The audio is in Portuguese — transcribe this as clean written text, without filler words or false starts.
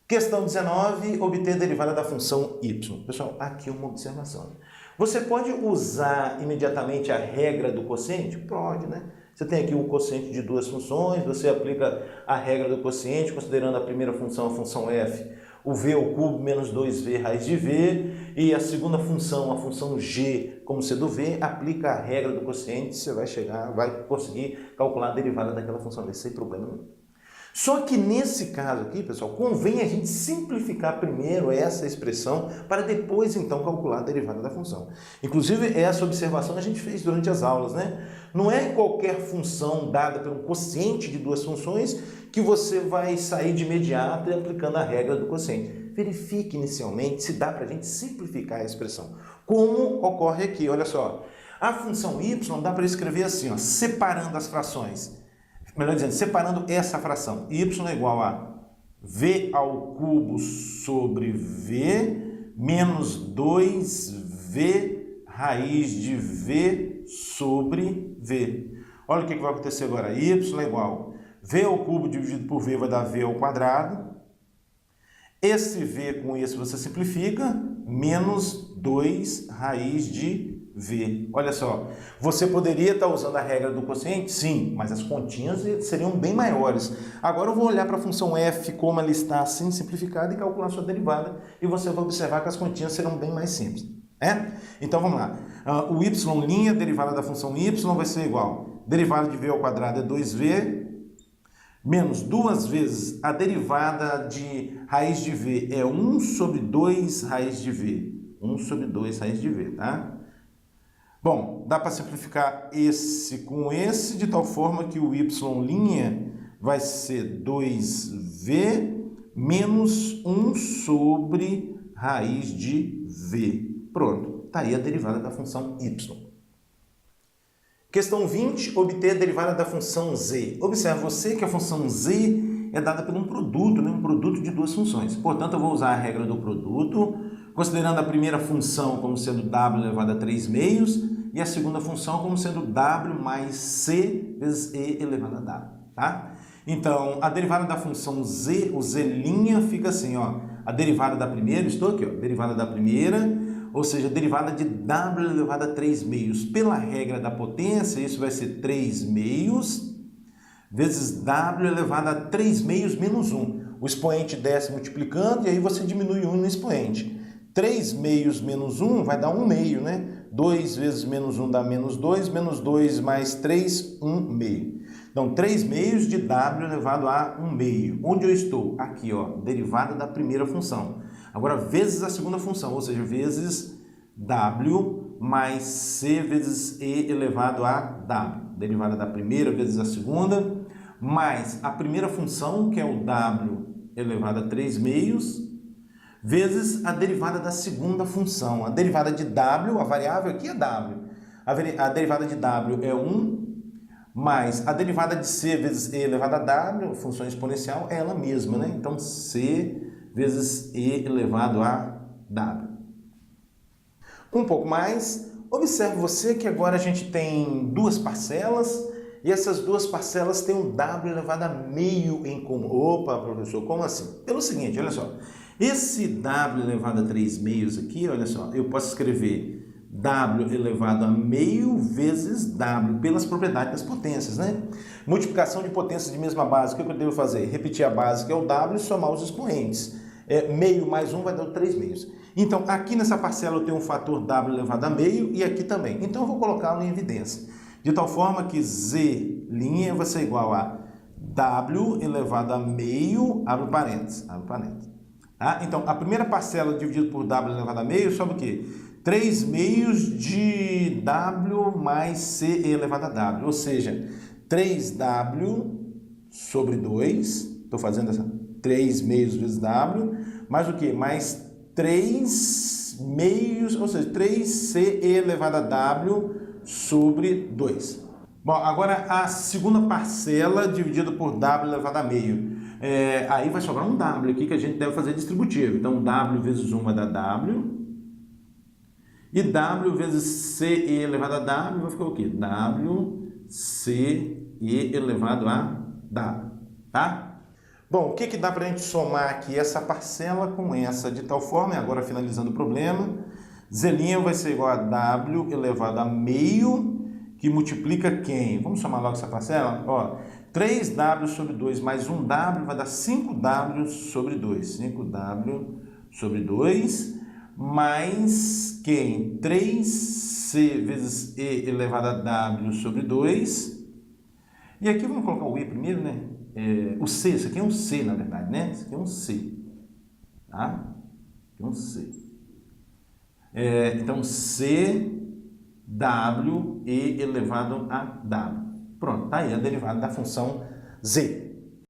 Questão 19, obter a derivada da função y. Pessoal, aqui uma observação. Você pode usar imediatamente a regra do quociente? Pode, né? Você tem aqui o quociente de duas funções, você aplica a regra do quociente, considerando a primeira função, a função f, o v ao cubo menos 2v raiz de v, e a segunda função, a função g, como sendo v, aplica a regra do quociente, você vai conseguir calcular a derivada daquela função v sem problema nenhum. Só que nesse caso aqui, pessoal, convém a gente simplificar primeiro essa expressão para depois, então, calcular a derivada da função. Inclusive, essa observação a gente fez durante as aulas, né? Não é qualquer função dada pelo quociente de duas funções que você vai sair de imediato aplicando a regra do quociente. Verifique inicialmente se dá para a gente simplificar a expressão. Como ocorre aqui, olha só. A função y dá para escrever assim, ó, separando as frações. Melhor dizendo, separando essa fração, y é igual a v ao cubo sobre v menos 2v raiz de v sobre v. Olha o que vai acontecer agora. Y é igual a v ao cubo dividido por v vai dar v ao quadrado. Esse v com esse você simplifica, menos 2 raiz de v. Olha só, você poderia estar usando a regra do quociente? Sim, mas as continhas seriam bem maiores. Agora eu vou olhar para a função f como ela está assim simplificada e calcular sua derivada, e você vai observar que as continhas serão bem mais simples. Então vamos lá. O y', derivada da função y, vai ser igual. Derivada de v ao quadrado é 2v, menos 2 vezes a derivada de raiz de v é 1 sobre 2 raiz de v. 1 sobre 2 raiz de v, tá? Bom, dá para simplificar esse com esse, de tal forma que o y' vai ser 2v menos 1 sobre raiz de v. Pronto, está aí a derivada da função y. Questão 20, obter a derivada da função z. Observe você que a função z é dada por um produto, né? Um produto de duas funções. Portanto, eu vou usar a regra do produto, considerando a primeira função como sendo w elevado a 3 meios e a segunda função como sendo w mais c vezes e elevado a w. Tá? Então, a derivada da função z, o z' fica assim, ó, a derivada da primeira, estou aqui, ó, derivada da primeira, ou seja, a derivada de w elevado a 3 meios. Pela regra da potência, isso vai ser 3 meios vezes w elevado a 3 meios menos 1. O expoente desce multiplicando e aí você diminui 1 no expoente. 3 meios menos 1 vai dar 1 meio, né? 2 vezes menos 1 dá menos 2 mais 3, 1 meio. Então, 3 meios de w elevado a 1 meio. Onde eu estou? Aqui, ó, derivada da primeira função. Agora, vezes a segunda função, ou seja, vezes w mais c vezes e elevado a w. Derivada da primeira vezes a segunda, mais a primeira função, que é o w elevado a 3 meios, vezes a derivada da segunda função. A derivada de w, a variável aqui é w. A derivada de w é 1, mais a derivada de c vezes e elevado a w, função exponencial, é ela mesma, né? Então, c vezes e elevado a w. Um pouco mais, observe você que agora a gente tem duas parcelas, e essas duas parcelas têm um w elevado a meio em comum. Opa, professor, como assim? Pelo seguinte, olha só. Esse w elevado a 3 meios aqui, olha só, eu posso escrever w elevado a meio vezes w, pelas propriedades das potências, né? Multiplicação de potências de mesma base, o que eu devo fazer? Repetir a base, que é o w, e somar os expoentes. Meio mais 1 vai dar 3 meios. Então, aqui nessa parcela eu tenho um fator w elevado a meio e aqui também. Então, eu vou colocá-lo em evidência. De tal forma que z' vai ser igual a w elevado a meio, abre parênteses, abre parênteses. Tá? Então, a primeira parcela dividida por w elevado a meio sobe o quê? 3 meios de w mais c elevado a w, ou seja, 3w sobre 2, estou fazendo essa 3 meios vezes w, mais o quê? Mais 3 meios, ou seja, 3c elevado a w sobre 2. Bom, agora a segunda parcela dividida por w elevado a meio. Aí vai sobrar um w aqui que a gente deve fazer distributivo. Então, w vezes 1 vai dar w. E w vezes c elevado a w vai ficar o quê? W, c e elevado a w. Tá? Bom, o que dá para a gente somar aqui essa parcela com essa de tal forma, e agora finalizando o problema, z' vai ser igual a w elevado a meio, que multiplica quem? Vamos somar logo essa parcela? Ó, 3w sobre 2 mais 1w vai dar 5w sobre 2. 5w sobre 2 mais quem? 3c vezes e elevado a w sobre 2. E aqui vamos colocar o e primeiro, né? O c, isso aqui é um c, na verdade, né? Isso aqui é um c, tá? Aqui é um c. Então, c w e elevado a w. Pronto, tá aí a derivada da função z.